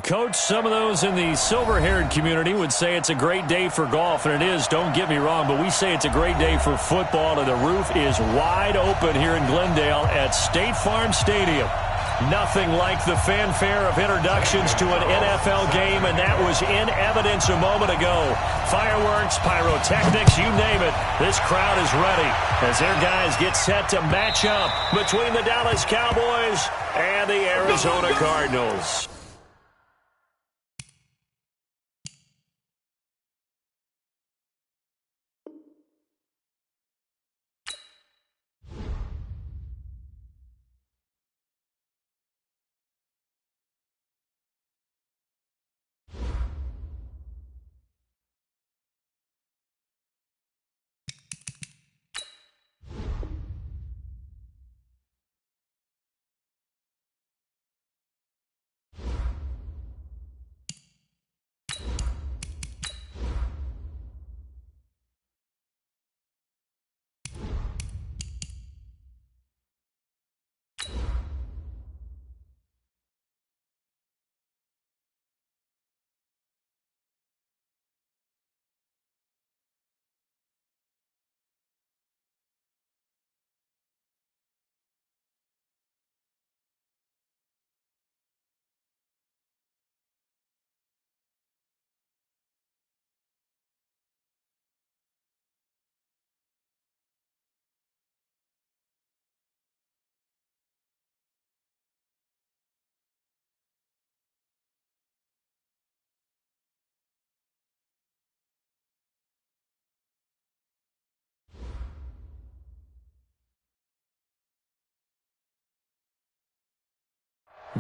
Coach, some of those in the silver-haired community would say it's a great day for golf, and it is, don't get me wrong, but we say it's a great day for football, and the roof is wide open here in Glendale at State Farm Stadium. Nothing like the fanfare of introductions to an NFL game, and that was in evidence a moment ago. Fireworks, pyrotechnics, you name it. This crowd is ready as their guys get set to match up between the Dallas Cowboys and the Arizona Cardinals.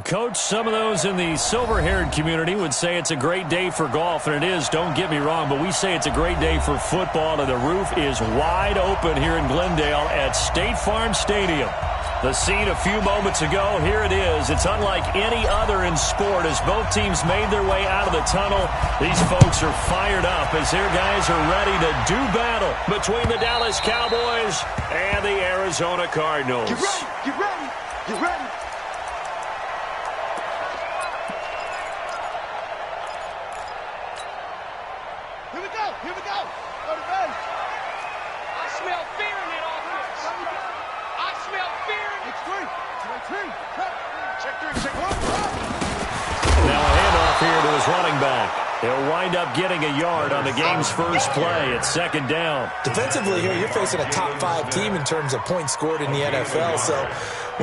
Coach, some of those in the silver-haired community would say it's a great day for golf, and it is, don't get me wrong, but we say it's a great day for football, and the roof is wide open here in Glendale at State Farm Stadium. The scene a few moments ago, here it is. It's unlike any other in sport as both teams made their way out of the tunnel. These folks are fired up as their guys are ready to do battle between the Dallas Cowboys and the Arizona Cardinals. Get ready, get ready, get ready. Here we go, here we go. Go to bed. I smell fear in that offense. I smell fear. It's three. Check three, check one. Now a handoff here to his running back. He'll wind up getting a yard on the game's first play at second down. Defensively here, you're facing a top-5 team in terms of points scored in the NFL. So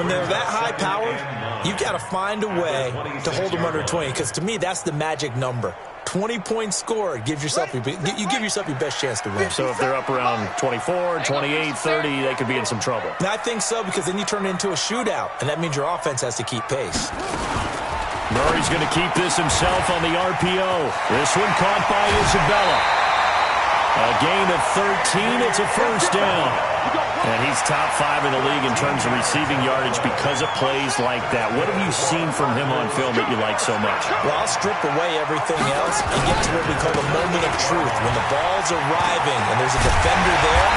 when they're that high-powered, you've got to find a way to hold them under 20, because to me, that's the magic number. 20 points scored gives yourself you give yourself your best chance to win. So if they're up around 24, 28, 30, they could be in some trouble. And I think so, because then you turn it into a shootout, and that means your offense has to keep pace. Murray's going to keep this himself on the RPO. This one caught by Isabella. A gain of 13. It's a first down. And he's top 5 in the league in terms of receiving yardage because of plays like that. What have you seen from him on film that you like so much? Well, I'll strip away everything else and get to what we call the moment of truth. When the ball's arriving and there's a defender there,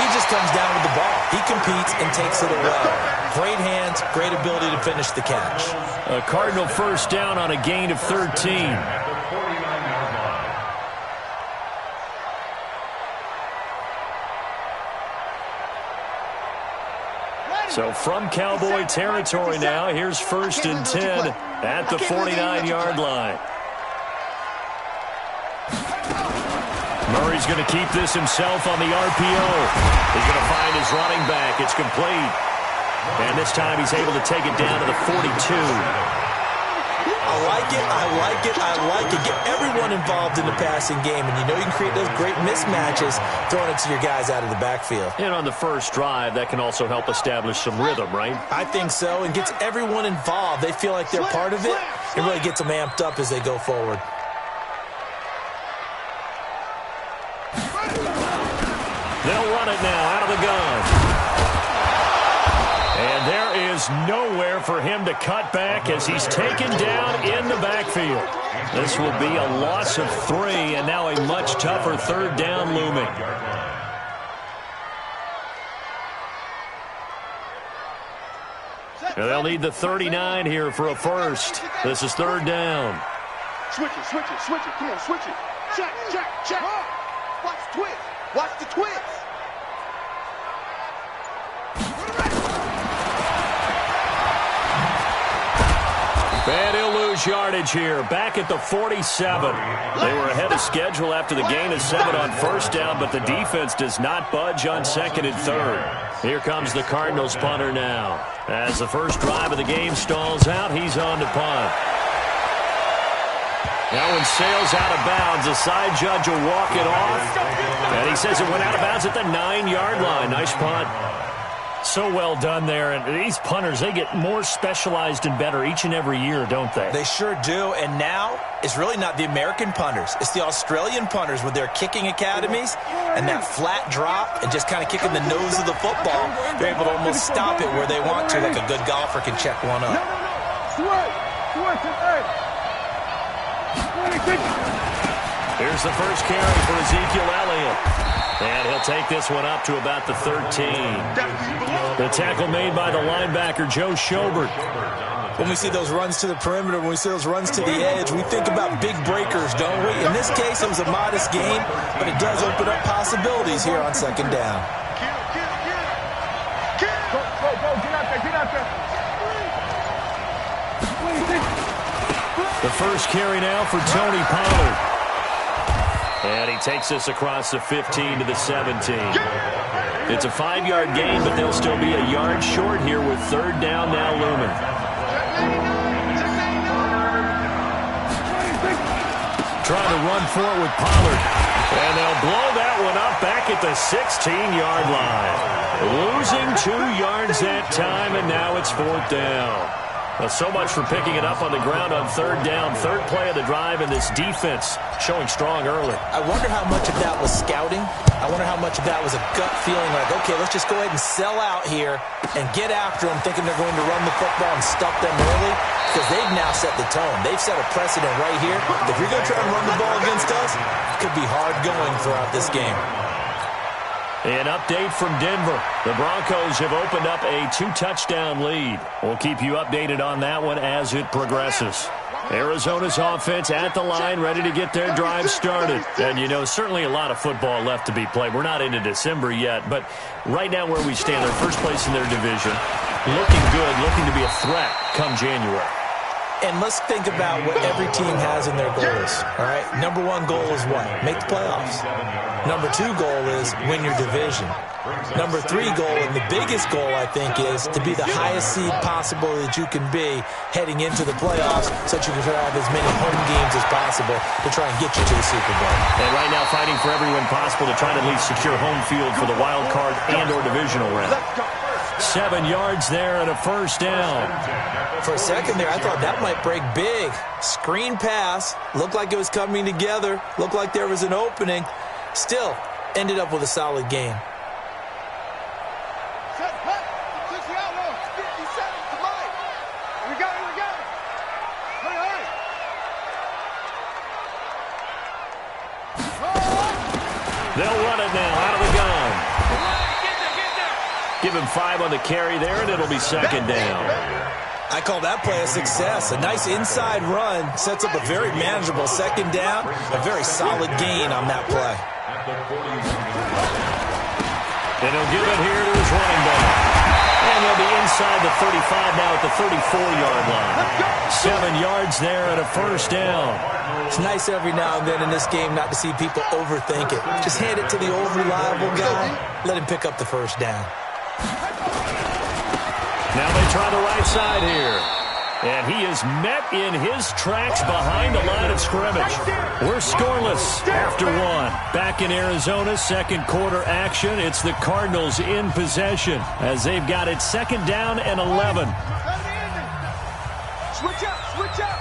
he just comes down with the ball. He competes and takes it away. Great hands, great ability to finish the catch. A Cardinal first down on a gain of 13. So from Cowboy territory now, here's 1st and 10 at the 49-yard line. Murray's going to keep this himself on the RPO. He's going to find his running back. It's complete. And this time he's able to take it down to the 42. I like it, I like it, I like it. Get everyone involved in the passing game, and you know you can create those great mismatches throwing it to your guys out of the backfield. And on the first drive, that can also help establish some rhythm, right? I think so, and gets everyone involved. They feel like they're part of it, and really gets them amped up as they go forward. They'll run it now out of the gun. And there is nowhere for him to cut back as he's taken down in the backfield. This will be a loss of 3, and now a much tougher third down looming. And they'll need the 39 here for a first. This is third down. Switch it, switch it, switch it. Come on, switch it. Check, check, check. Watch the twist. Watch the twist. And he'll lose yardage here. Back at the 47. They were ahead of schedule after the gain of 7 on first down, but the defense does not budge on second and third. Here comes the Cardinals punter now. As the first drive of the game stalls out, he's on to punt. That one sails out of bounds. The side judge will walk it off. And he says it went out of bounds at the 9-yard line. Nice punt. So well done there. And these punters, they get more specialized and better each and every year, don't they? They sure do. And now it's really not the American punters. It's the Australian punters with their kicking academies and that flat drop and just kind of kicking the nose of the football. They're able to almost stop it where they want to, like a good golfer can check one up. Here's the first carry for Ezekiel Elliott. And he'll take this one up to about the 13. The tackle made by the linebacker, Joe Schobert. When we see those runs to the perimeter, when we see those runs to the edge, we think about big breakers, don't we? In this case, it was a modest gain, but it does open up possibilities here on second down. The first carry now for Tony Pollard. And he takes this across the 15 to the 17. It's a 5-yard gain, but they'll still be a yard short here with third down now looming. Trying to run for it with Pollard. And they'll blow that one up back at the 16-yard line. Losing 2 yards that time, and now it's fourth down. Well, so much for picking it up on the ground on third down. Third play of the drive, and this defense showing strong early. I wonder how much of that was scouting. I wonder how much of that was a gut feeling like, okay, let's just go ahead and sell out here and get after them, thinking they're going to run the football and stuff them early, because they've now set the tone. They've set a precedent right here. If you're going to try and run the ball against us, it could be hard going throughout this game. An update from Denver. The Broncos have opened up a 2-touchdown lead. We'll keep you updated on that one as it progresses. Arizona's offense at the line, ready to get their drive started. And, you know, certainly a lot of football left to be played. We're not into December yet, but right now where we stand, they're first place in their division. Looking good, looking to be a threat come January. And let's think about what every team has in their goals, all right? Number 1 goal is what? Make the playoffs. Number 2 goal is win your division. Number 3 goal, and the biggest goal, I think, is to be the highest seed possible that you can be heading into the playoffs so that you can have as many home games as possible to try and get you to the Super Bowl. And right now fighting for every win possible to try to at least secure home field for the wild card and or divisional round. 7 yards there and a first down. For a second there, I thought that might break big. Screen pass. Looked like it was coming together. Looked like there was an opening. Still, ended up with a solid game. They'll run it now out of the gun. Give him 5 on the carry there, and it'll be second down. I call that play a success. A nice inside run sets up a very manageable second down. A very solid gain on that play. And he'll give it here to his running back. And they'll be inside the 35 now at the 34-yard line. 7 yards there and a first down. It's nice every now and then in this game not to see people overthink it. Just hand it to the old reliable guy. Let him pick up the first down. Now they try the right side here. And he is met in his tracks behind the line of scrimmage. We're scoreless after 1. Back in Arizona, second quarter action. It's the Cardinals in possession as they've got it second down and 11. Switch up, switch up.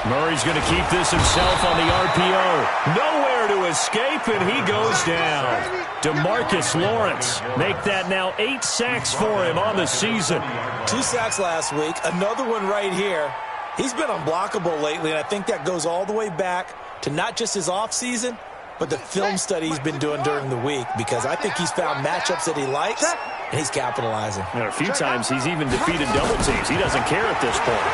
Murray's going to keep this himself on the RPO. Nowhere to escape, and he goes down. DeMarcus Lawrence, make that now 8 sacks for him on the season. 2 sacks last week, another one right here. He's been unblockable lately, and I think that goes all the way back to not just his offseason, but the film study he's been doing during the week, because I think he's found matchups that he likes, and he's capitalizing. And a few times he's even defeated double teams. He doesn't care at this point.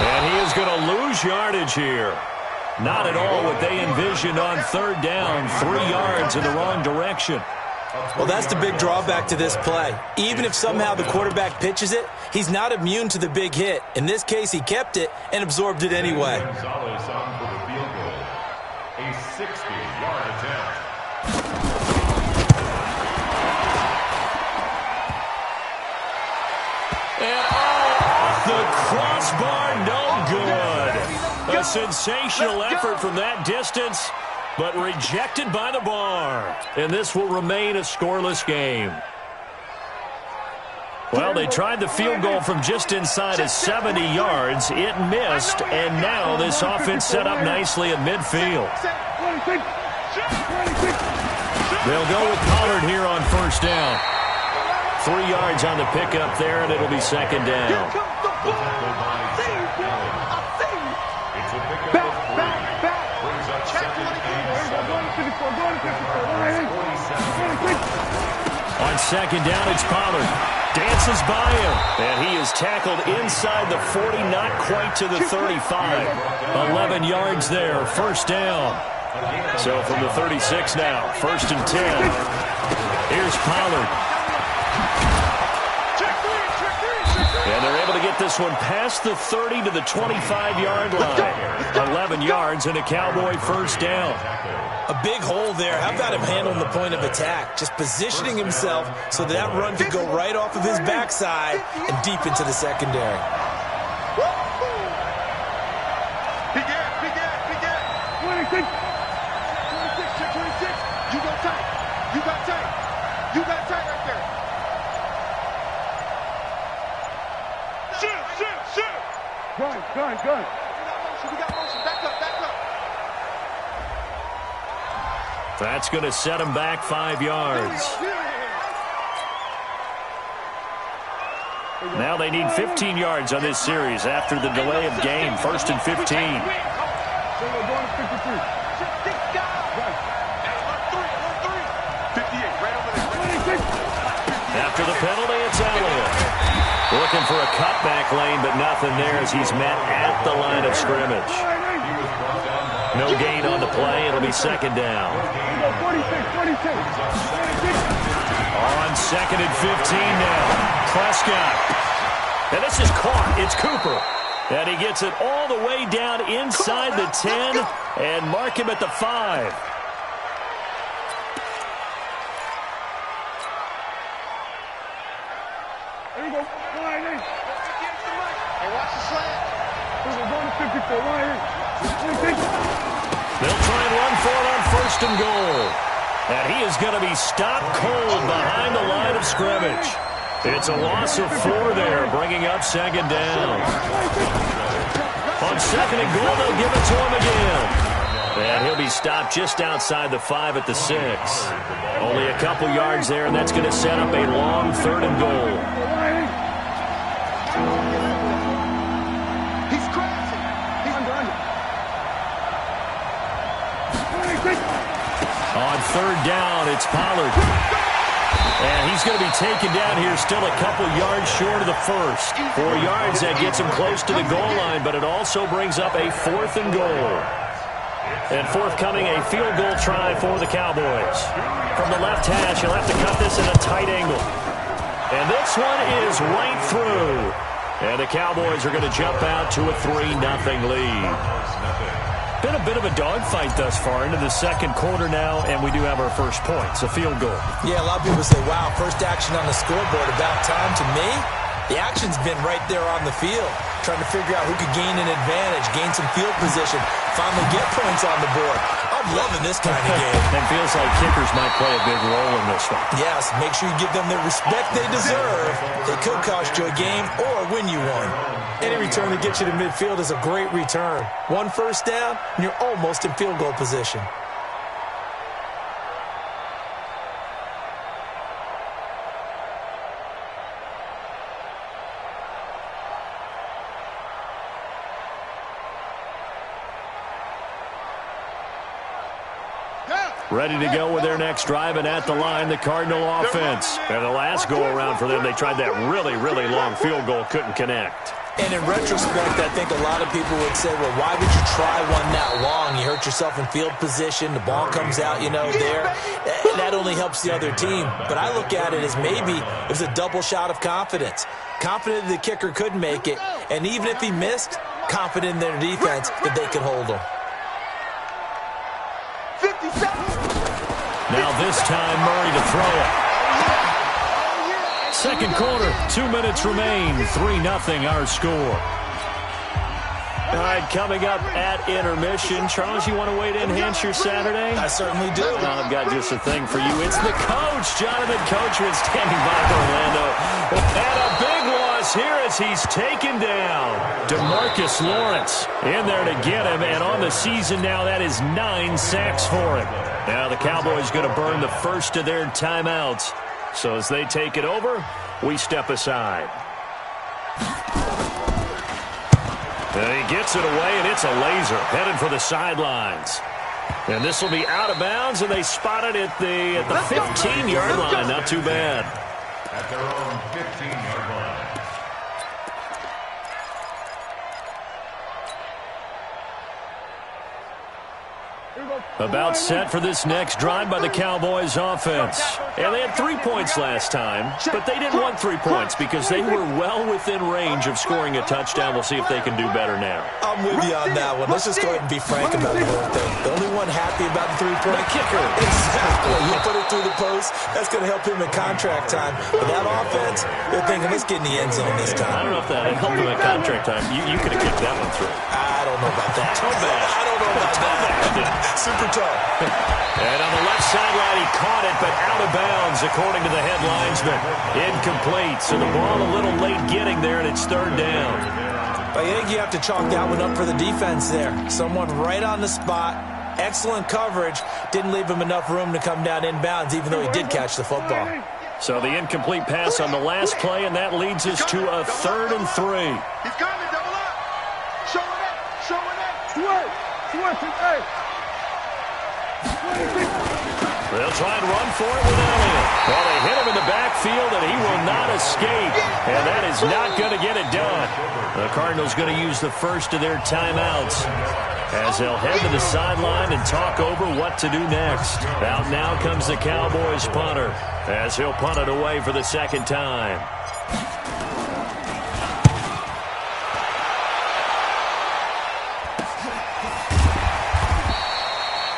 And he is going to lose yardage here. Not at all what they envisioned on third down. 3 yards in the wrong direction. Well, that's the big drawback to this play. Even if somehow the quarterback pitches it, he's not immune to the big hit. In this case, he kept it and absorbed it anyway. A 60-yard attempt. And off the crossbar, no good. A sensational effort from that distance, but rejected by the bar. And this will remain a scoreless game. Well, they tried the field goal from just inside of 70 yards. It missed, and now this offense set up nicely at midfield. They'll go with Pollard here on first down. 3 yards on the pickup there, and it'll be second down. On second down, it's Pollard. Dances by him, and he is tackled inside the 40, not quite to the 35. 11 yards there, first down. So from the 36 now, first and 10. Here's Pollard. And they're able to get this one past the 30 to the 25-yard line. 11 yards and a Cowboy first down. A big hole there. How about him handling the point of attack? Just positioning himself so that run could go right off of his backside and deep into the secondary. Big ass, big ass, big ass. 26. 26. You got tight. You got tight. You got tight right there. Shoot. Gun. We got motion. Back up. That's going to set him back 5 yards. Now they need 15 yards on this series after the delay of game. First and 15. After the penalty, it's Elliott. Looking for a cutback lane, but nothing there as he's met at the line of scrimmage. No gain on the play. It'll be second down. On second and 15 now. Prescott. And this is caught. It's Cooper. And he gets it all the way down inside the 10 and mark him at the 5. There you go. Hey, watch the slant. We're going to 54. They'll try and run for it on first and goal. And he is going to be stopped cold behind the line of scrimmage. It's a loss of 4 there, bringing up second down. On second and goal, they'll give it to him again. And he'll be stopped just outside the 5 at the 6. Only a couple yards there, and that's going to set up a long third and goal. He's crazy. He's under. On third down, it's Pollard. And he's going to be taken down here still a couple yards short of the first. 4 yards, that gets him close to the goal line, but it also brings up a fourth and goal. And forthcoming, a field goal try for the Cowboys. From the left hash, he'll have to cut this in a tight angle. And this one is right through. And the Cowboys are going to jump out to a 3-0 lead. Been a bit of a dogfight thus far into the second quarter now, and we do have our first points, a field goal. Yeah, a lot of people say, wow, first action on the scoreboard, about time. To me, the action's been right there on the field, trying to figure out who could gain an advantage, gain some field position, finally get points on the board. I'm loving this kind of game. It feels like kickers might play a big role in this one. Yes, make sure you give them the respect they deserve. They could cost you a game or win you one. Any return that gets you to midfield is a great return. 1 first down, and you're almost in field goal position. ready to go with their next drive, and at the line, the Cardinal offense. And the last go-around for them, they tried that really, really long field goal, couldn't connect. And in retrospect, I think a lot of people would say, well, why would you try one that long? You hurt yourself in field position. The ball comes out, there. That only helps the other team. But I look at it as maybe it was a double shot of confidence. Confident the kicker could make it. And even if he missed, confident in their defense that they could hold him. 50 seconds. Now this time, Murray to throw it. Second quarter, 2 minutes remain, 3-0 our score. All right, coming up at intermission. Charles, you want to weigh in, enhance your Saturday? I certainly do. I've got just a thing for you. It's the coach, Jonathan Coachman, standing by for Orlando. And a big loss here as he's taken down. DeMarcus Lawrence in there to get him, and on the season now, that is 9 sacks for him. Now the Cowboys going to burn the first of their timeouts. So as they take it over, we step aside. And he gets it away, and it's a laser headed for the sidelines. And this will be out of bounds, and they spot it at the 15-yard line. Not too bad. At their own 15-yard line. About set for this next drive by the Cowboys offense. And they had 3 points last time, but they didn't want 3 points because they were well within range of scoring a touchdown. We'll see if they can do better now. I'm with you on that one. Let's just go ahead and be frank about the whole thing. The only one happy about the three-point kicker. Exactly. You put it through the post. That's going to help him in contract time. But that offense, they're thinking, let's get in the end zone this time. I don't know if that helped him in contract time. You could have kicked that one through. I don't know about that. Toe bash. I don't know about that. Super tough. And on the left sideline, he caught it, but out of bounds, according to the head linesman. Incomplete, so the ball a little late getting there, and it's third down. I think you have to chalk that one up for the defense there. Someone right on the spot. Excellent coverage. Didn't leave him enough room to come down inbounds, even though he did catch the football. So the incomplete pass on the last play, and that leads us to a 3rd and 3. He's coming, double up. Showing that, showing that. Hey. They'll try and run for it with Elliott. Well, they hit him in the backfield, and he will not escape. And that is not going to get it done. The Cardinals going to use the first of their timeouts as they'll head to the sideline and talk over what to do next. Out now comes the Cowboys punter as he'll punt it away for the second time.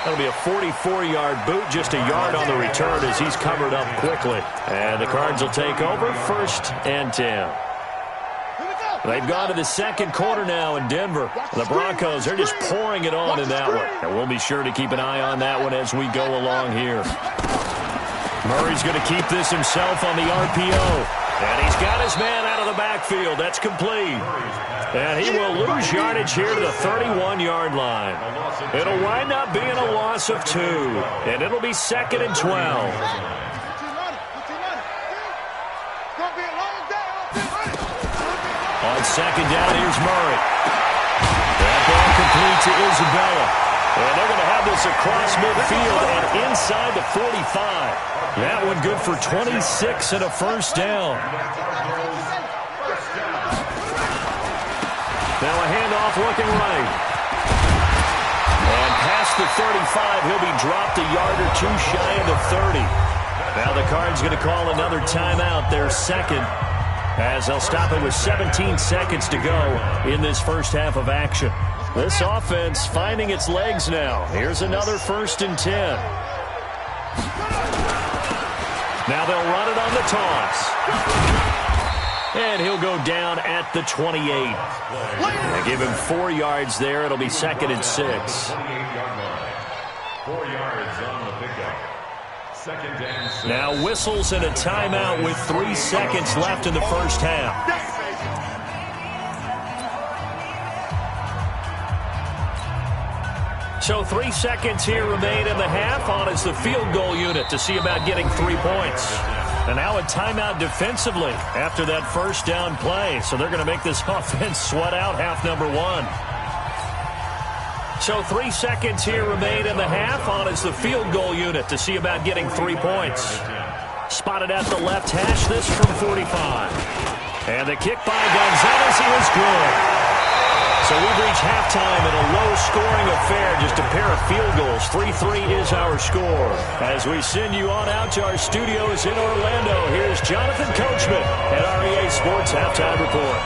That'll be a 44-yard boot, just a yard on the return as he's covered up quickly. And the Cards will take over, 1st and 10. They've gone to the second quarter now in Denver. The Broncos, they're just pouring it on in that one. And we'll be sure to keep an eye on that one as we go along here. Murray's going to keep this himself on the RPO. And he's got his man out of the backfield. That's complete. And he will lose yardage here to the 31-yard line. It'll wind up being a loss of 2. And it'll be 2nd and 12. On second down, here's Murray. That ball complete to Isabella. And they're going to have this across midfield and inside the 45. That one good for 26 and a first down. Now a handoff looking right. And past the 35, he'll be dropped a yard or 2 shy of the 30. Now the Cards going to call another timeout, their second, as they'll stop it with 17 seconds to go in this first half of action. This offense finding its legs now. Here's another 1st and 10. Now they'll run it on the toss. And he'll go down at the 28. They give him 4 yards there. It'll be 2nd and 6. 4 yards on the pickup. 2nd and 6. Now whistles and a timeout with 3 seconds left in the first half. So 3 seconds here remain in the half. On is the field goal unit to see about getting 3 points. And now a timeout defensively after that first down play. So they're going to make this offense sweat out half number 1. So 3 seconds here remain in the half. On is the field goal unit to see about getting 3 points. Spotted at the left hash, this from 45. And the kick by Gonzalez is good. So we've reached halftime in a low-scoring affair, just a pair of field goals. 3-3 is our score. As we send you on out to our studios in Orlando, here's Jonathan Coachman at REA Sports Halftime Report.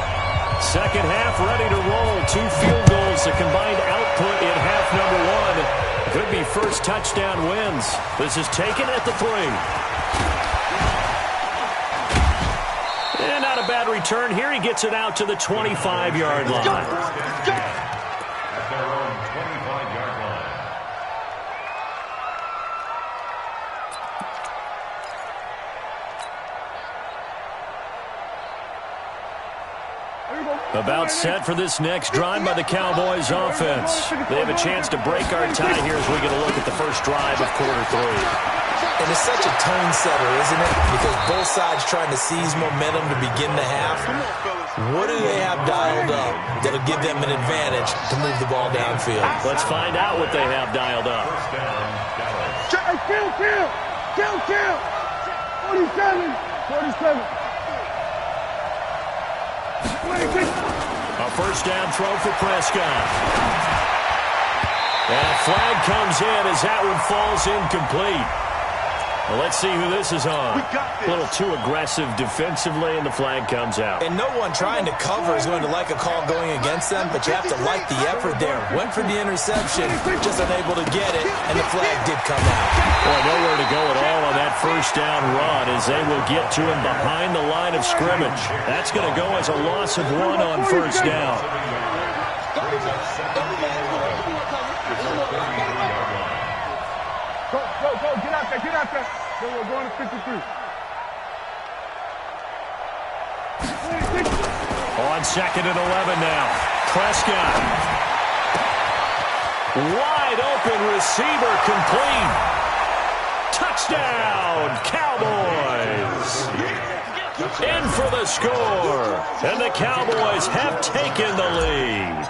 Second half ready to roll. 2 field goals, the combined output in half number 1. Could be first touchdown wins. This is taken at the 3. And not a bad return here. He gets it out to the 25-yard line. At their own 25-yard line. About set for this next drive by the Cowboys offense. They have a chance to break our tie here as we get a look at the first drive of quarter 3. And it's such a tone setter, isn't it? Because both sides trying to seize momentum to begin the half. What do they have dialed up that'll give them an advantage to move the ball downfield? Let's find out what they have dialed up. First down, Dallas. Kill. 47. A first down throw for Prescott. And a flag comes in as that one falls incomplete. Well, let's see who this is on. A little too aggressive defensively, and the flag comes out. And no one trying to cover is going to like a call going against them, but you have to like the effort there. Went for the interception, just unable to get it, and the flag did come out. Boy, nowhere to go at all on that first down run as they will get to him behind the line of scrimmage. That's going to go as a loss of 1 on first down. Go, get out there. Then we're going to 53. On 2nd and 11 now. Prescott. Wide open receiver complete. Touchdown, Cowboys. In for the score. And the Cowboys have taken the lead.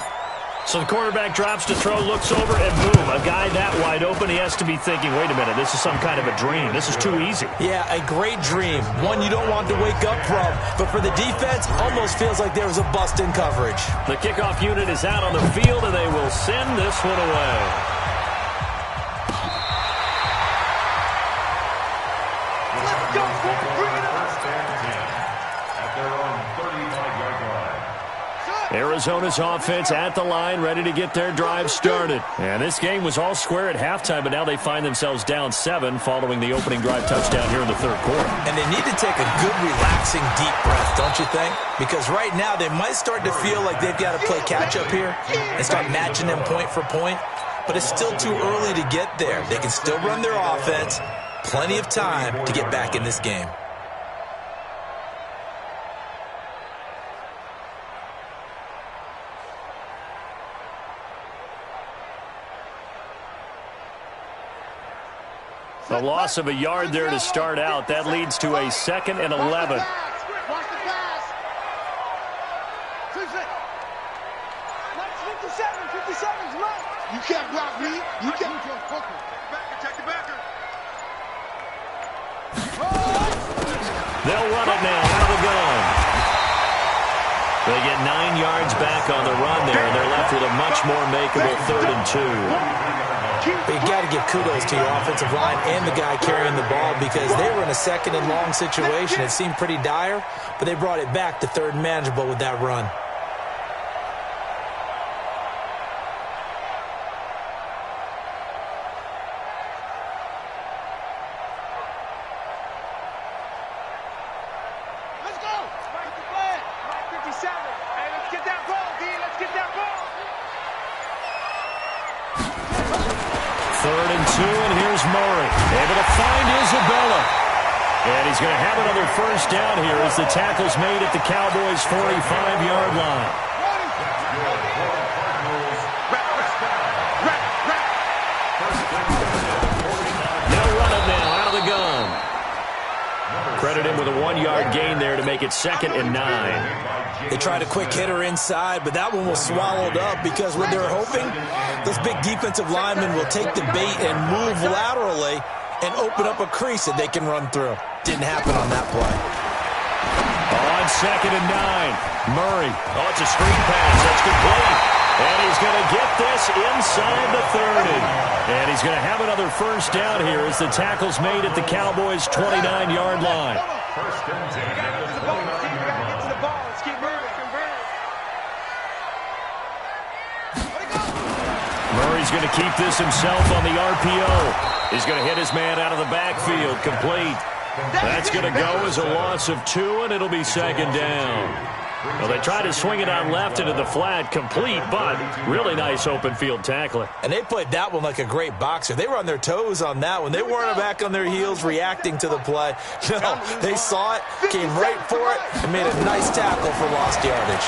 So the quarterback drops to throw, looks over, and boom, a guy that wide open, he has to be thinking, wait a minute, this is some kind of a dream. This is too easy. Yeah, a great dream. One you don't want to wake up from. But for the defense, almost feels like there was a bust in coverage. The kickoff unit is out on the field, and they will send this one away. Let's go, bring it up. First and 10 at their own 35-yard line. Arizona's offense at the line, ready to get their drive started. And this game was all square at halftime, but now they find themselves down 7 following the opening drive touchdown here in the third quarter. And they need to take a good, relaxing, deep breath, don't you think? Because right now they might start to feel like they've got to play catch-up here and start matching them point for point. But it's still too early to get there. They can still run their offense. Plenty of time to get back in this game. A loss of a yard there to start out. That leads to a 2nd and 11. Watch the pass. 57's right. You can't block me. You can't control Booker. Backer, check the backer. They'll run it now out of the gun. They get 9 yards back on the run there, and they're left with a much more makeable 3rd and 2. But you got to give kudos to your offensive line and the guy carrying the ball because they were in a 2nd and long situation. It seemed pretty dire, but they brought it back to 3rd and manageable with that run. Let's go. Right to play. Right 57. Hey, let's get that ball, D. Let's get that ball. 3rd and 2, and here's Murray. Able to find Isabella. And he's going to have another first down here as the tackle's made at the Cowboys' 45-yard line. They'll run it now out of the gun. Credit him with a 1-yard gain there to make it 2nd and 9. They tried a quick hitter inside, but that one was swallowed up because what they were hoping, those big defensive linemen will take the bait and move laterally and open up a crease that they can run through. Didn't happen on that play. On 2nd and 9, Murray. Oh, it's a screen pass. That's complete. And he's going to get this inside the 30. And he's going to have another first down here as the tackle's made at the Cowboys' 29-yard line. First and 10 at the 29-yard line. Let's keep moving. Murray's going to keep this himself on the RPO. He's going to hit his man out of the backfield. Complete. That's going to go as a loss of 2, and it'll be 2nd down. Well, they tried to swing it out left into the flat. Complete, but really nice open field tackling. And they played that one like a great boxer. They were on their toes on that one. They weren't back on their heels reacting to the play. No, they saw it, came right for it, and made a nice tackle for lost yardage.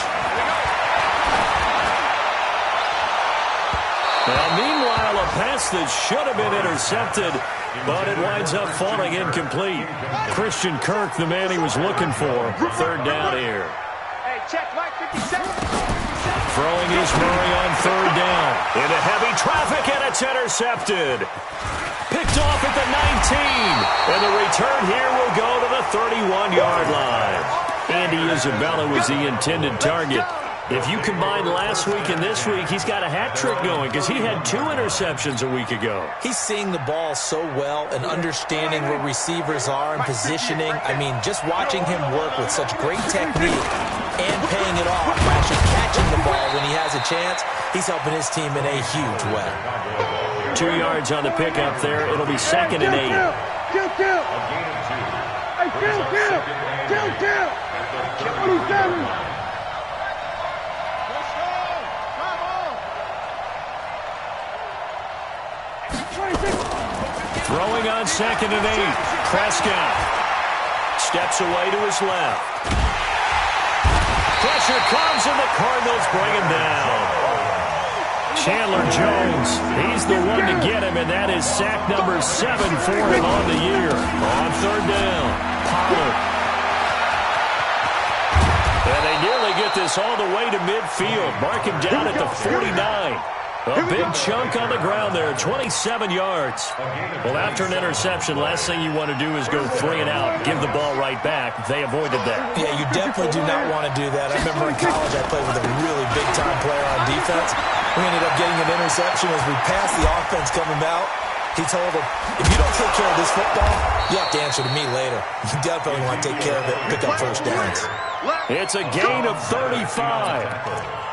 Well, meanwhile, a pass that should have been intercepted, but it winds up falling incomplete. Christian Kirk, the man he was looking for. 3rd down here. Hey, check Mike 57. Throwing is Murray on 3rd down. Into heavy traffic, and it's intercepted. Picked off at the 19. And the return here will go to the 31-yard line. Andy Isabella was the intended target. If you combine last week and this week, he's got a hat trick going because he had 2 interceptions a week ago. He's seeing the ball so well and understanding where receivers are and positioning. I mean, just watching him work with such great technique and paying it off by actually catching the ball when he has a chance, he's helping his team in a huge way. 2 yards on the pickup there. It'll be 2nd and 8. Kill. Hey, kill. 27. Throwing on 2nd and 8. Prescott steps away to his left. Pressure comes, and the Cardinals bring him down. Chandler Jones, he's the one to get him, and that is sack number 7 for him on the year. On 3rd down, Pollard. And they nearly get this all the way to midfield. Mark him down at the 49. A big chunk on the ground there, 27 yards. Well, after an interception, last thing you want to do is go 3 and out, give the ball right back. They avoided that. Yeah, you definitely do not want to do that. I remember in college I played with a really big-time player on defense. We ended up getting an interception as we passed the offense coming out. He told him, if you don't take care of this football, you have to answer to me later. You definitely want to take care of it, pick up first downs. It's a gain of 35.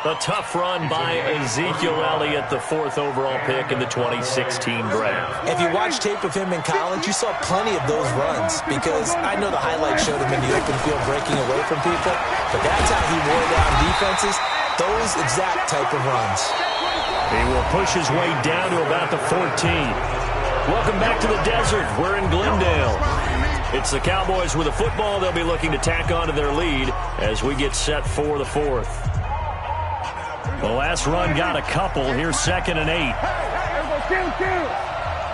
A tough run by Ezekiel Elliott, the 4th overall pick in the 2016 draft. If you watch tape of him in college, you saw plenty of those runs because I know the highlights showed him in the open field breaking away from people, but that's how he wore down defenses, those exact type of runs. He will push his way down to about the 14. Welcome back to the desert. We're in Glendale. It's the Cowboys with a football. They'll be looking to tack on to their lead as we get set for the 4th. The last run got a couple. Here's 2nd and 8. Kill.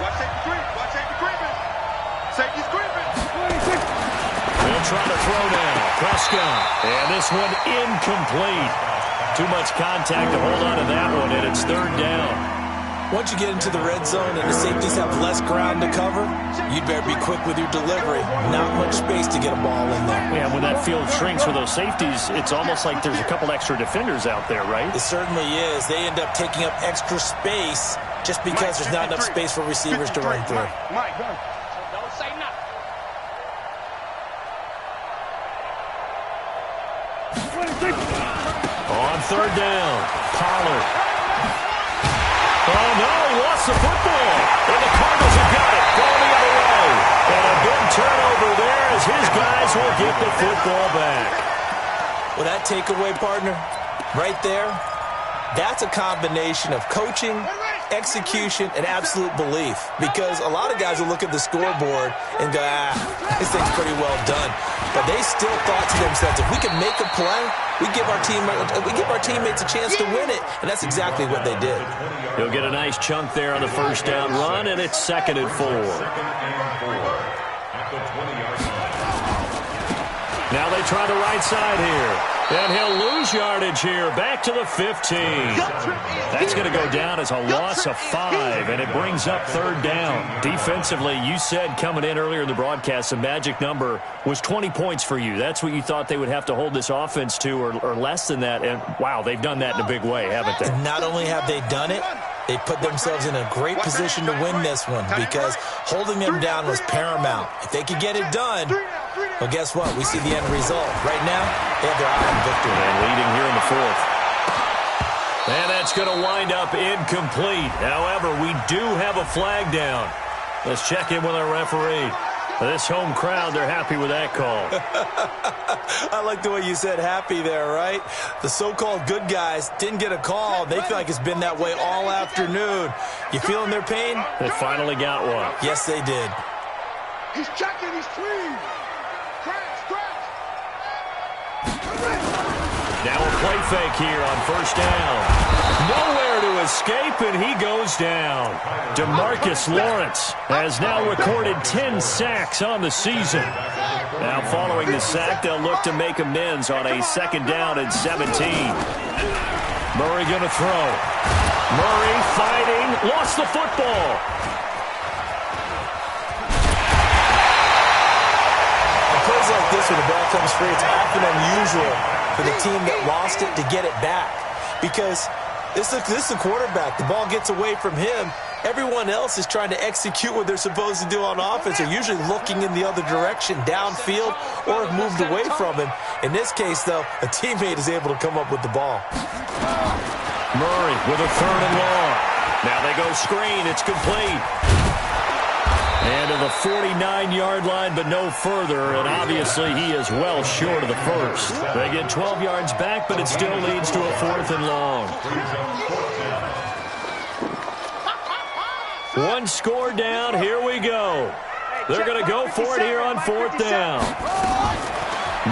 Watch safety creeping. Safety's creeping. They'll try to throw now. Prescott. And this one incomplete. Too much contact to hold on to that one, and it's 3rd down. Once you get into the red zone and the safeties have less ground to cover, you'd better be quick with your delivery. Not much space to get a ball in there. Yeah, when that field shrinks for those safeties, it's almost like there's a couple extra defenders out there, right? It certainly is. They end up taking up extra space just because there's not enough space for receivers to run through. Mike, don't say nothing. On 3rd down, Pollard. Oh, no, he lost the football. And the Cardinals have got it. Going the other way. And a big turnover there as his guys will get the football back. Well, that takeaway, partner, right there, that's a combination of coaching, execution, and absolute belief. Because a lot of guys will look at the scoreboard and go, this thing's pretty well done. But they still thought to themselves, if we can make a play, we give our teammates a chance to win it. And that's exactly what they did. He'll get a nice chunk there on the first down run, and it's 2nd and 4. Now they try the right side here. And he'll lose yardage here, back to the 15. That's going to go down as a loss of 5, and it brings up 3rd down. Defensively, you said coming in earlier in the broadcast, the magic number was 20 points for you. That's what you thought they would have to hold this offense to, or less than that. And, wow, they've done that in a big way, haven't they? And not only have they done it, they put themselves in a great position to win this one because holding them down was paramount. If they could get it done, well, guess what? We see the end result. Right now, they have their eye on victory. And leading here in the 4th. And that's going to wind up incomplete. However, we do have a flag down. Let's check in with our referee. This home crowd, they're happy with that call. I like the way you said happy there, right? The so-called good guys didn't get a call. They feel like it's been that way all afternoon. You feeling their pain? They finally got one. Yes, they did. He's checking, he's clean. Now a play fake here on 1st down. Nowhere to escape, and he goes down. DeMarcus Lawrence has now recorded 10 sacks on the season. Now following the sack, they'll look to make amends on a 2nd down and 17. Murray going to throw. Murray fighting, lost the football. On plays like this, when the ball comes free, it's often unusual for the team that lost it to get it back. Because this is the quarterback. The ball gets away from him. Everyone else is trying to execute what they're supposed to do on offense. They're usually looking in the other direction, downfield, or have moved away from him. In this case, though, a teammate is able to come up with the ball. Murray with a 3rd and long. Now they go screen. It's complete. And to the 49-yard line, but no further. And obviously, he is well short of the 1st. They get 12 yards back, but it still leads to a 4th and long. One score down. Here we go. They're going to go for it here on 4th down.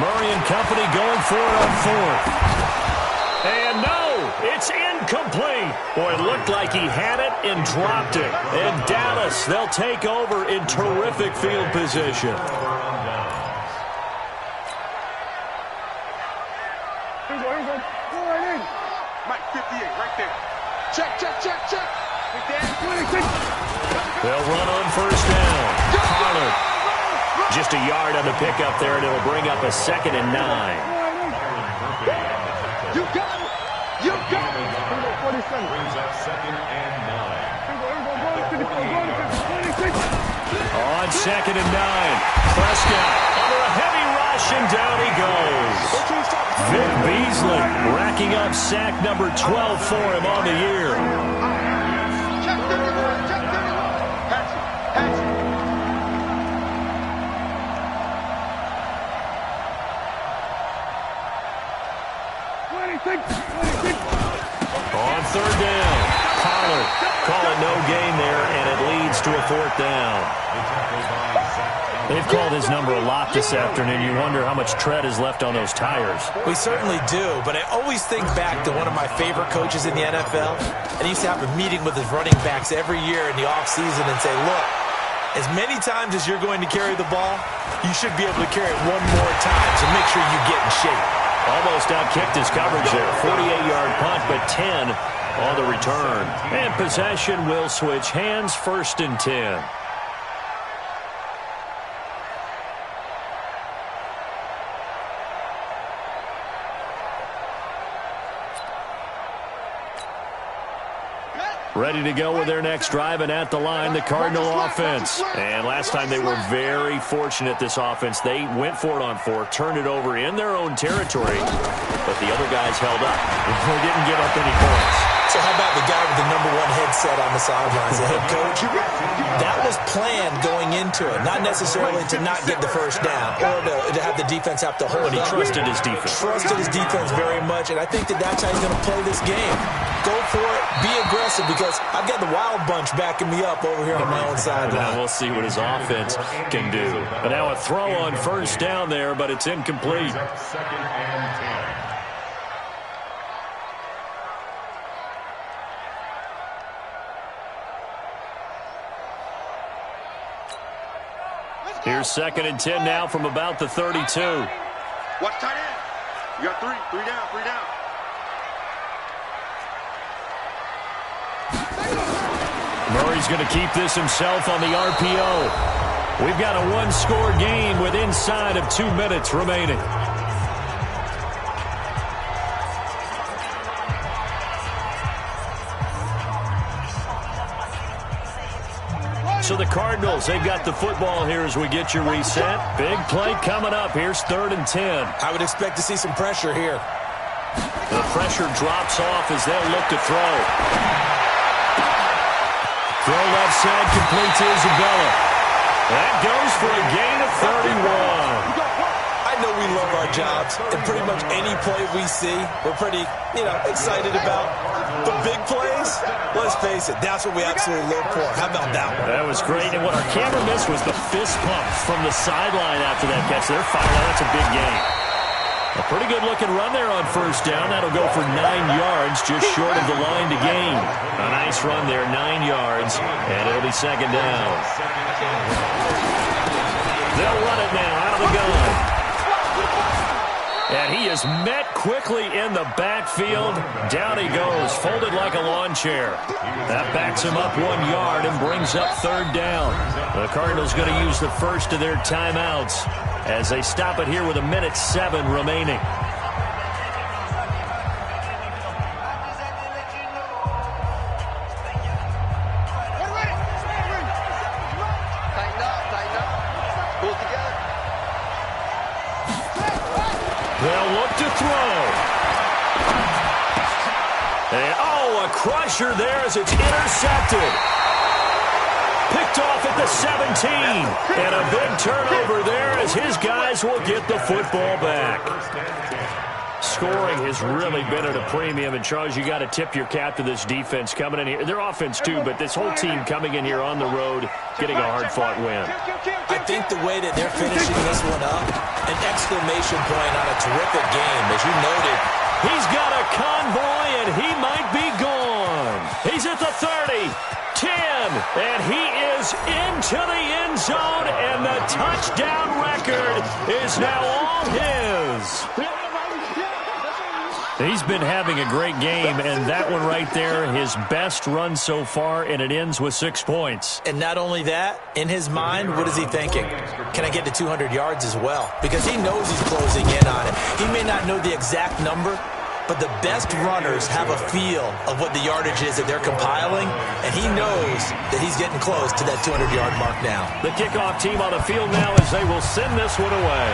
Murray and company going for it on 4th. And no, it's incomplete. Boy, it looked like he had it and dropped it. And Dallas, they'll take over in terrific field position. Mike 58, right there. Check, check, check, check. They'll run on 1st down. Pollard, just a yard on the pickup there, and it'll bring up a 2nd and 9. You got it. You got it. Brings up 2nd and 9. On 2nd and 9. Prescott under a heavy rush, and down he goes. Vic Beasley racking up sack number 12 for him on the year. Check 31. Check 31. Patch it. Patch it. On 3rd down, Pollard calling no gain there, and it leads to a 4th down. They've called his number a lot this afternoon. You wonder how much tread is left on those tires. We certainly do, but I always think back to one of my favorite coaches in the NFL, and he used to have a meeting with his running backs every year in the offseason and say, look, as many times as you're going to carry the ball, you should be able to carry it one more time, so make sure you get in shape. Almost outkicked his coverage there. 48-yard punt, but 10 on the return. And possession will switch hands, 1st and 10. Ready to go with their next drive, and at the line, the Cardinal offense. And last time they were very fortunate, this offense. They went for it on 4, turned it over in their own territory, but the other guys held up. They didn't give up any points. So how about the guy with the number 1 headset on the sidelines, the head coach? That was planned going into it, not necessarily to not get the 1st down or to have the defense have to hold But he trusted his defense. Trusted his defense very much, and I think that's how he's going to play this game. Go for it, be aggressive, because I've got the wild bunch backing me up over here on my own sideline. Now we'll see what his offense can do. But now a throw on 1st down there, but it's incomplete. 2nd and 10. Here's 2nd and 10 now from about the 32. Watch tight end. You got three down, three down. Murray's going to keep this himself on the RPO. We've got a one-score game with inside of 2 minutes remaining. So the Cardinals, they've got the football here as we get you reset. Big play coming up. Here's 3rd and 10. I would expect to see some pressure here. The pressure drops off as they'll look to throw. Throw left side, complete to Isabella. That goes for a gain of 31. I know we love our jobs, and pretty much any play we see, we're pretty, excited about. But big plays, let's face it, that's what we absolutely look for. How about that one? That was great, and what our camera missed was the fist pump from the sideline after that catch. They're fired out. That's a big gain. A pretty good-looking run there on 1st down. That'll go for 9 yards, just short of the line to gain. A nice run there, 9 yards, and it'll be 2nd down. They'll run it now out of the gun. And he is met quickly in the backfield. Down he goes, folded like a lawn chair. That backs him up 1 yard and brings up 3rd down. The Cardinals going to use the first of their timeouts as they stop it here with 1:07 remaining. They'll look to throw. And, a crusher there as it's intercepted. Picked off at the 17. And a big turnover there as his guys will get the football back. Scoring has really been at a premium. And, Charles, you got to tip your cap to this defense coming in here. Their offense, too, but this whole team coming in here on the road, getting a hard-fought win. I think the way that they're finishing this one up, an exclamation point on a terrific game, as you noted. He's got a convoy, and he might be gone. He's at the 30, 10, and he is into the end zone, and the touchdown record is now all his. He's been having a great game, and that one right there, his best run so far, and it ends with 6 points. And not only that, in his mind, what is he thinking? Can I get to 200 yards as well? Because he knows he's closing in on it. He may not know the exact number, but the best runners have a feel of what the yardage is that they're compiling, and he knows that he's getting close to that 200-yard mark now. The kickoff team on the field now as they will send this one away.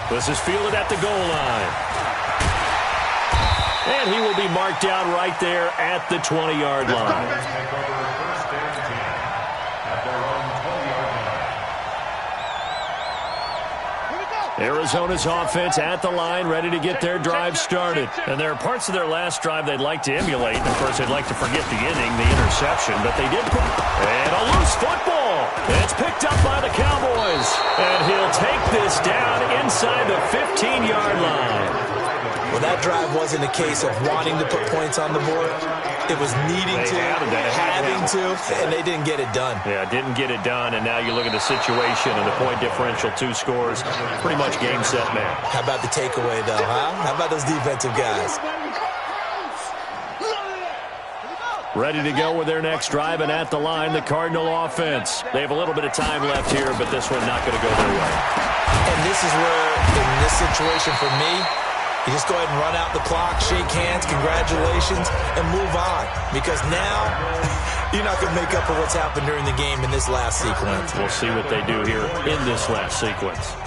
This is fielded at the goal line. And he will be marked down right there at the 20-yard line. Arizona's offense at the line, ready to get their drive started. And there are parts of their last drive they'd like to emulate. And, of course, they'd like to forget the inning, the interception. But they did put... And a loose football. It's picked up by the Cowboys. And he'll take this down inside the 15-yard line. Well, that drive wasn't a case of wanting to put points on the board. It was needing to, having to, and they didn't get it done. Yeah, didn't get it done, and now you look at the situation and the point differential, 2 scores, pretty much game, set, match. How about the takeaway, though, huh? How about those defensive guys? Ready to go with their next drive, and at the line, the Cardinal offense. They have a little bit of time left here, but this one not going to go their way. And this is where, in this situation for me, you just go ahead and run out the clock, shake hands, congratulations, and move on. Because now, you're not going to make up for what's happened during the game in this last sequence. We'll see what they do here in this last sequence.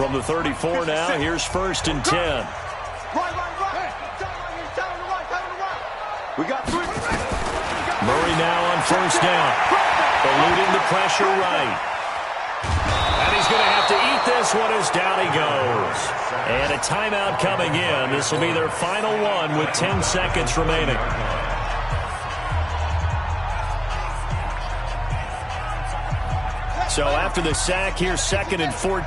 From the 34 now, here's 1st and 10. We got 3. Murray now on 1st down. Eluding the pressure right. And he's going to have to eat this one as down he goes. And a timeout coming in. This will be their final one with 10 seconds remaining. So after the sack, here's 2nd and 14.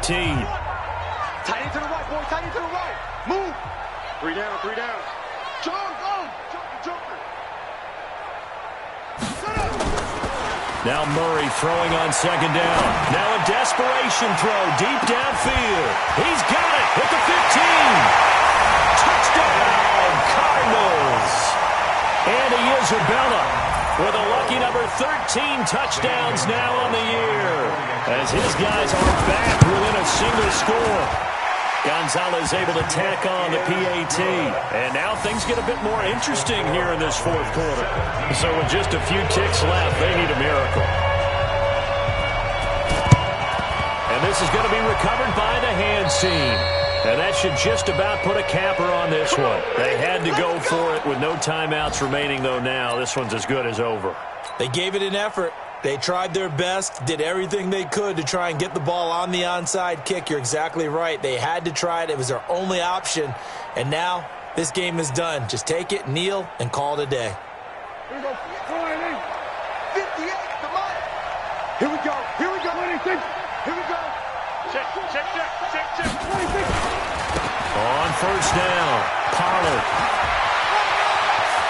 Tight end to the right, boy. Tight end to the right. Move. 3 down, 3 down. Jump, go. Jumper. Now Murray throwing on second down. Now a desperation throw deep downfield. He's got it at the 15. Touchdown, Cardinals. Andy Isabella with a lucky number 13 touchdowns now on the year, as his guys are back within a single score. Gonzalez able to tack on the PAT. And now things get a bit more interesting here in this fourth quarter. So with just a few ticks left, they need a miracle. And this is going to be recovered by the hands team. And that should just about put a capper on this one. They had to go for it with no timeouts remaining, though now. This one's as good as over. They gave it an effort. They tried their best, did everything they could to try and get the ball on the onside kick. You're exactly right. They had to try it. It was their only option. And now this game is done. Just take it, kneel, and call it a day. Here we go. 58, come on. Here we go. Here we go. 26. Here we go. Check. 26. On first down, Pollard.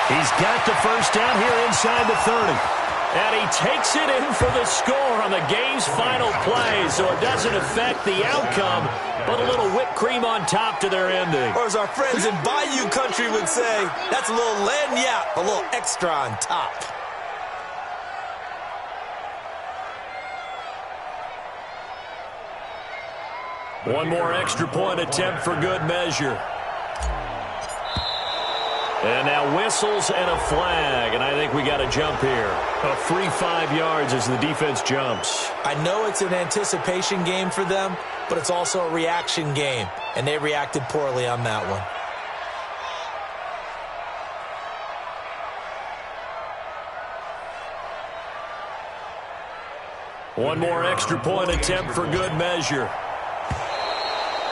He's got the first down here inside the 30. And he takes it in for the score on the game's final play, so it doesn't affect the outcome, but a little whipped cream on top to their ending. Or as our friends in Bayou Country would say, that's a little lagniappe, a little extra on top. One more extra point attempt for good measure. And now whistles and a flag, and I think we got a jump here. A free 5 yards as the defense jumps. I know it's an anticipation game for them, but it's also a reaction game, and they reacted poorly on that one. One more extra point attempt for good measure.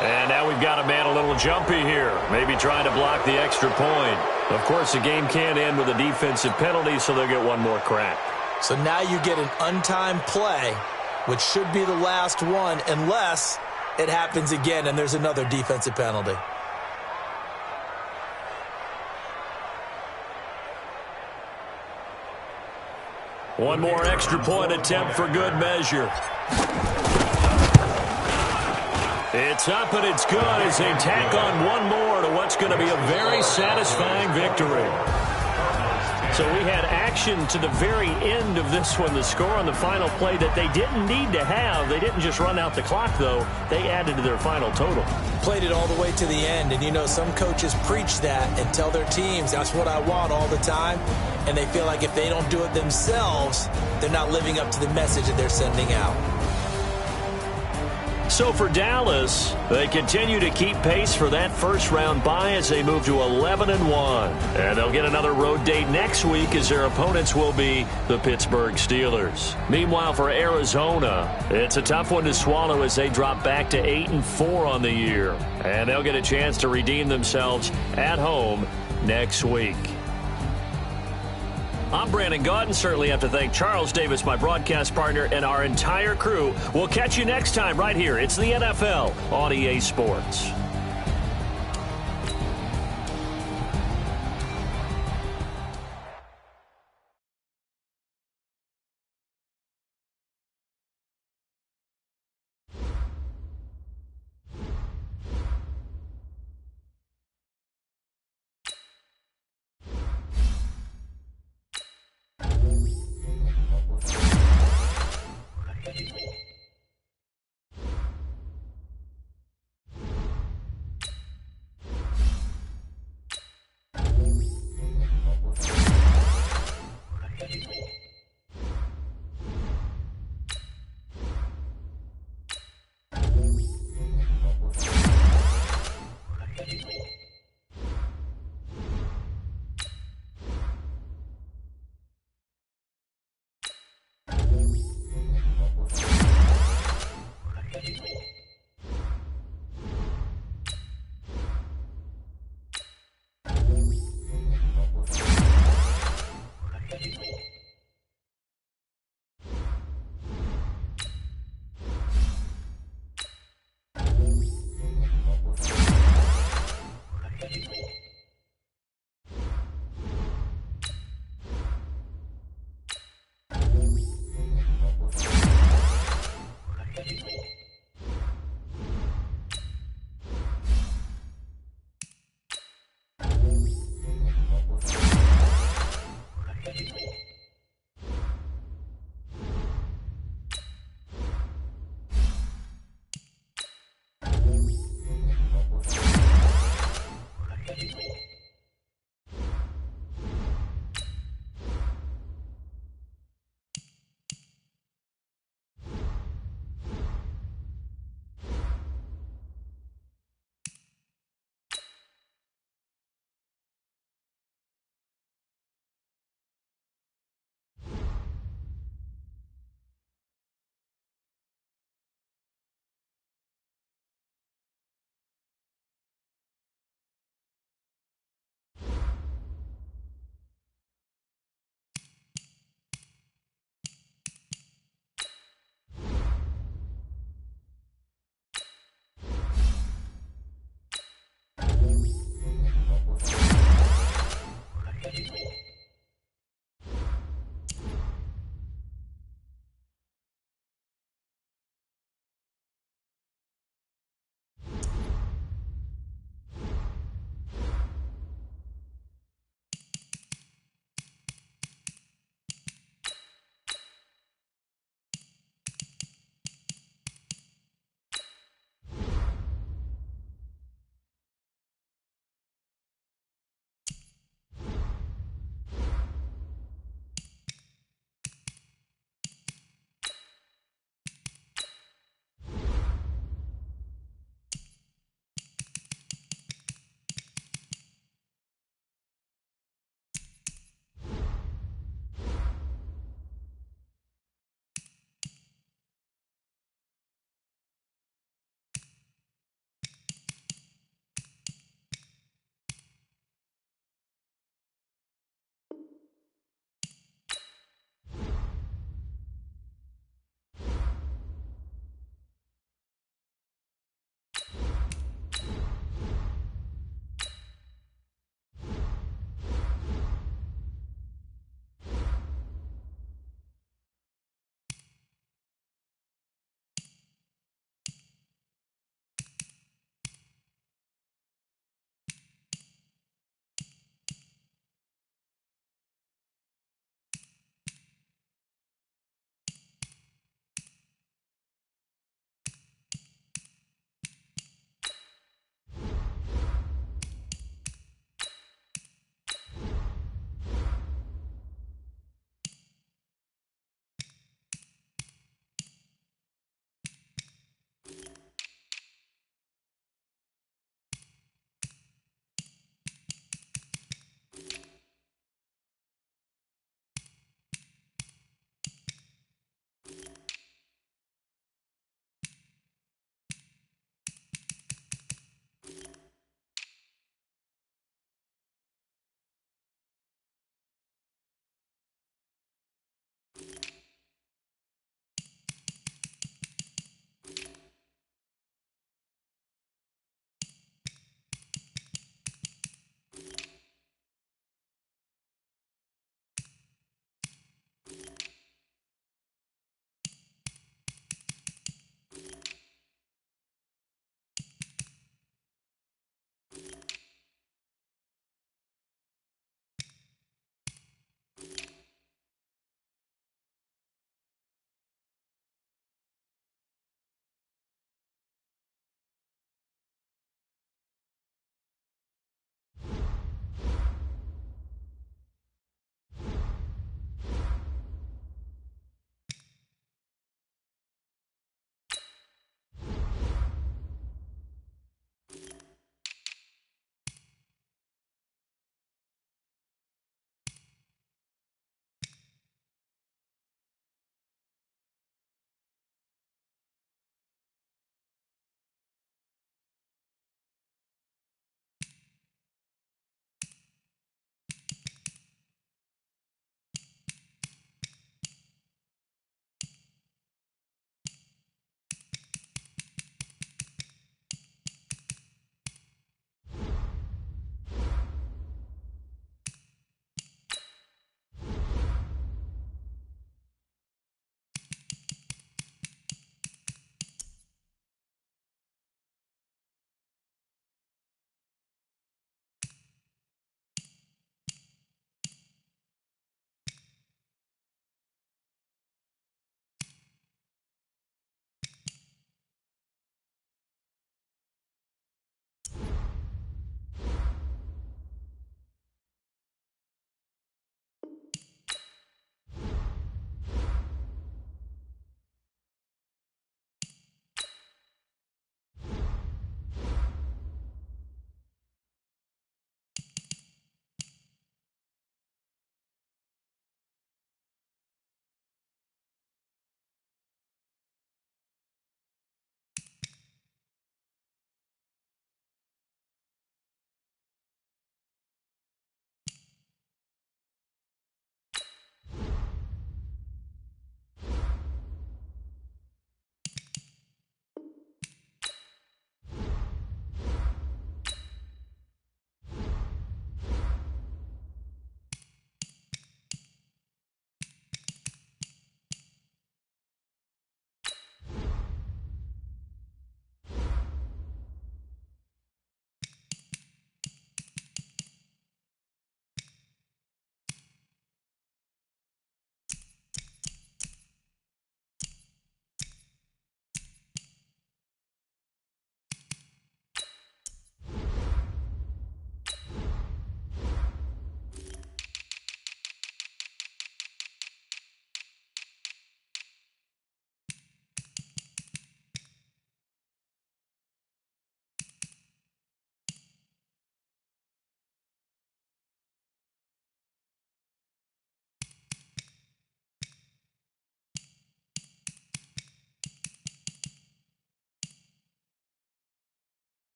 And now we've got a man a little jumpy here, maybe trying to block the extra point. Of course, the game can't end with a defensive penalty, so they'll get one more crack. So now you get an untimed play, which should be the last one, unless it happens again and there's another defensive penalty. One more extra point attempt for good measure. It's up and it's good as they tack on one more to what's going to be a very satisfying victory. So we had action to the very end of this one, the score on the final play that they didn't need to have. They didn't just run out the clock, though. They added to their final total. Played it all the way to the end, and you know some coaches preach that and tell their teams, that's what I want all the time, and they feel like if they don't do it themselves, they're not living up to the message that they're sending out. So for Dallas, they continue to keep pace for that first-round bye as they move to 11-1. And they'll get another road date next week as their opponents will be the Pittsburgh Steelers. Meanwhile, for Arizona, it's a tough one to swallow as they drop back to 8-4 on the year. And they'll get a chance to redeem themselves at home next week. I'm Brandon Gaudin. Certainly have to thank Charles Davis, my broadcast partner, and our entire crew. We'll catch you next time right here. It's the NFL on EA Sports.